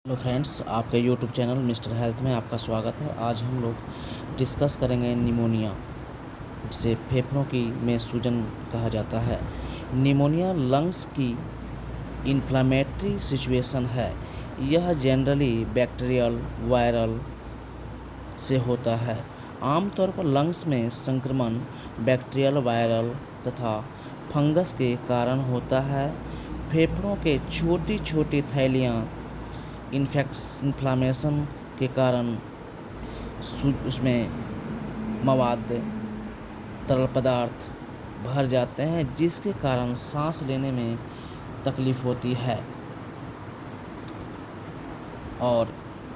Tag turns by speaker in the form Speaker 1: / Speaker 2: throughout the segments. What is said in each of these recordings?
Speaker 1: Hello friends, आपके YouTube channel mister health में आपका स्वागत है। आज हम लोग डिस्कस करेंगे निमोनिया, जिसे फेफड़ों की में सूजन कहा जाता है। निमोनिया लंग्स की इन्फ्लामेटरी सिचुएशन है। यह जनरली बैक्टीरियल वायरल से होता है। आमतौर पर लंग्स में संक्रमण बैक्टीरियल वायरल तथा फंगस के कारण होता है। फेफड़ों के छोटी छोटी थैलियाँ इन्फ्लामेशन के कारण उसमें मवाद तरल पदार्थ भर जाते हैं, जिसके कारण सांस लेने में तकलीफ होती है और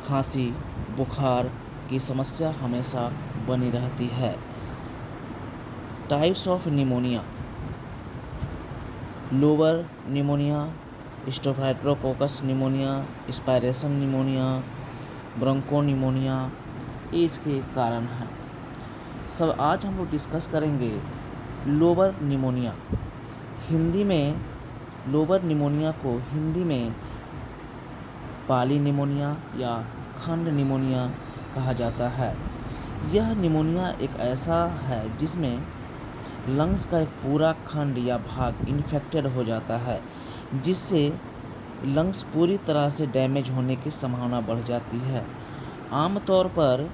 Speaker 1: खांसी बुखार की समस्या हमेशा बनी रहती है। Types of pneumonia: lower pneumonia, staphylococcus pneumonia, aspiration pneumonia, bronchopneumonia, ये इसके कारण हैं। सब आज हम लोग डिस्कस करेंगे लोअर निमोनिया। हिंदी में लोअर निमोनिया को हिंदी में पाली निमोनिया या खंड निमोनिया कहा जाता है। यह निमोनिया एक ऐसा है जिसमें लंग्स का एक पूरा खंड या भाग इन्फेक्टेड हो जाता है, जिससे लंग्स पूरी तरह से डैमेज होने की संभावना बढ़ जाती है। आमतौर पर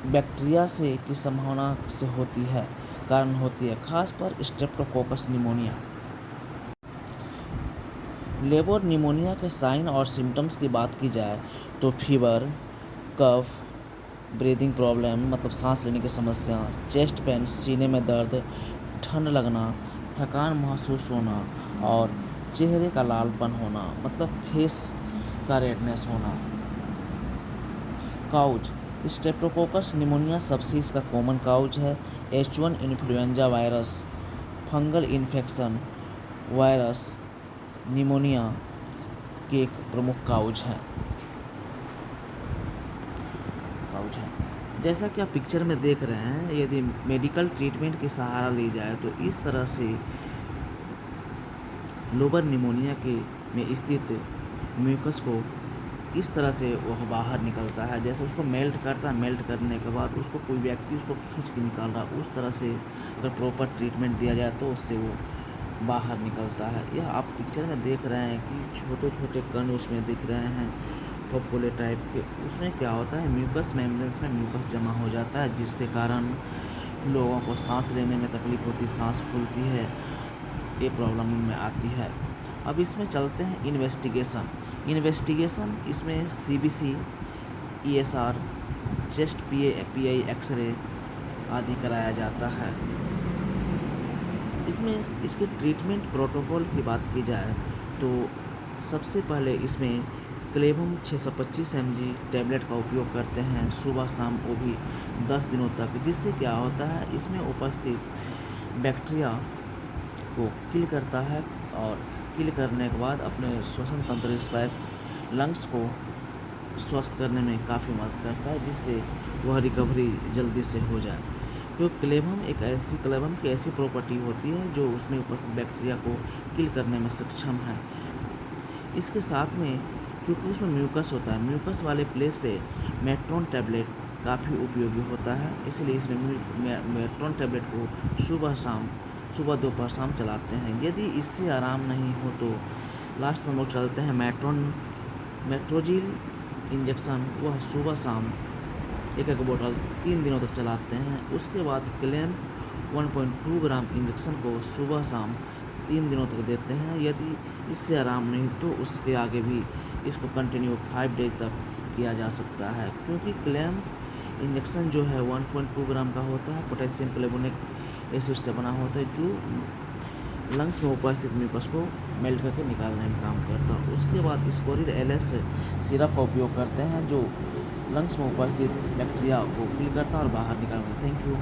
Speaker 1: बैक्टीरिया से की संभावना से कारण होती है, खासकर स्ट्रेप्टोकोकस निमोनिया। लेबर निमोनिया के साइन और सिम्टम्स की बात की जाए तो फीवर, कफ, ब्रीदिंग प्रॉब्लम मतलब सांस लेने की समस्या, चेस्ट पेन सीने में दर्द, ठंड लगना, थकान महसूस होना और चेहरे का लालपन होना मतलब फेस का रेडनेस होना। काउज: स्ट्रेप्टोकोकस निमोनिया सबसे इसका कॉमन काउज है। H1 influenza virus fungal infection virus pneumonia के एक प्रमुख काउज है। जैसा कि आप पिक्चर में देख रहे हैं, यदि मेडिकल ट्रीटमेंट के सहारा ली जाए तो इस तरह से लोअर निमोनिया के में स्थित म्यूकस को इस तरह से वह बाहर निकलता है, जैसे उसको मेल्ट करता है। मेल्ट करने के बाद उसको कोई व्यक्ति उसको खींच के निकाल रहा, उस तरह से अगर प्रॉपर ट्रीटमेंट दिया जाए तो उससे वो बाहर निकलता है। यह आप पिक्चर में देख रहे हैं कि छोटे छोटे कण उसमें दिख रहे हैं पॉपुले टाइप के। उसमें क्या होता है, म्यूकस मेम्ब्रेन्स में म्यूकस जमा हो जाता है, जिसके कारण लोगों को सांस लेने में तकलीफ होती है, सांस फूलती है, ये प्रॉब्लम उनमें आती है। अब इसमें चलते हैं इन्वेस्टिगेशन। इसमें CBC, ESR, chest PI x-ray आदि कराया जाता है। इसमें इसके ट्रीटमेंट प्रोटोकॉल की बात की जाए तो सबसे पहले इसमें क्लेवम 625 mg टैबलेट का उपयोग करते हैं सुबह शाम, वो भी 10 दिनों तक, जिससे क्या होता है इसमें उपस्थित बैक्टीरिया को किल करता है और किल करने के बाद अपने श्वसन तंत्र लंग्स को स्वस्थ करने में काफ़ी मदद करता है, जिससे वह रिकवरी जल्दी से हो जाए। क्योंकि क्लेवम की ऐसी प्रॉपर्टी होती है जो उसमें उपस्थित बैक्टीरिया को किल करने में सक्षम है। इसके साथ में क्योंकि उसमें म्यूकस होता है, म्यूकस वाले प्लेस पे मेट्रोन टैबलेट काफ़ी उपयोगी होता है, इसलिए इसमें मेट्रोन टैबलेट को सुबह दोपहर शाम चलाते हैं। यदि इससे आराम नहीं हो तो लास्ट में हम लोग चलते हैं मेट्रोजिल इंजेक्शन, वह सुबह शाम एक बोतल 3 दिनों तक चलाते हैं। उसके बाद क्लेम 1.2 ग्राम इंजेक्शन को सुबह शाम 3 दिनों तक देते हैं। यदि इससे आराम नहीं तो उसके आगे भी इसको कंटिन्यू 5 डेज तक किया जा सकता है, क्योंकि क्लेम इंजेक्शन जो है 1.2 ग्राम का होता है, पोटेशियम क्लेवोनिक एसिड से बना होता है, जो लंग्स में उपस्थित म्यूकस को मेल्ट करके निकालने में काम करता है। उसके बाद स्कोरिल LS सिरप का उपयोग करते हैं, जो लंग्स में उपस्थित बैक्टीरिया को किल करता है और बाहर निकालता है। Thank you.